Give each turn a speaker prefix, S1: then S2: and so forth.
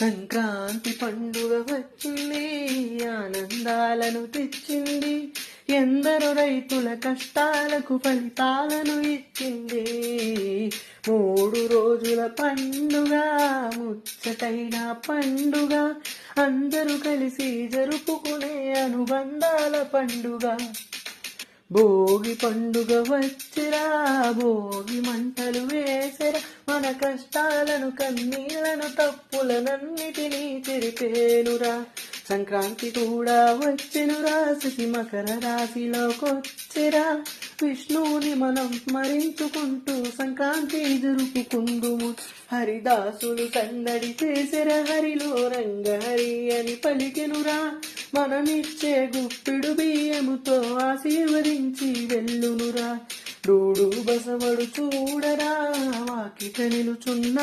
S1: సంక్రాంతి పండుగ వచ్చింది, ఆనందాలను తెచ్చింది. ఎందరో రైతుల కష్టాలకు ఫలితాలను ఇచ్చింది. 3 రోజుల పండుగ, ముచ్చటైన పండుగ, అందరూ కలిసి జరుపుకునే అనుబంధాల పండుగ. భోగి పండుగ వచ్చిరా, భోగి మంటలు వేసెరా, మన కష్టాలను కన్నీళ్లను తప్పులనన్నిటినీ చెరిపేనురా. సంక్రాంతి కూడా వచ్చెనురా, శశి మకర రాశిలోకొచ్చిరా. విష్ణువుని మనం స్మరించుకుంటూ సంక్రాంతి జరుపుకుందుము. హరిదాసులు సందడి చేసెరా, హరిలో రంగహరి అని పలికెనురా. మనమిచ్చే గుప్పిడు బియ్యముతో ఆశీర్వదించి వెళ్ళునురా. డూడు బసవడు చూడరా, వాకిట నిలుచున్నా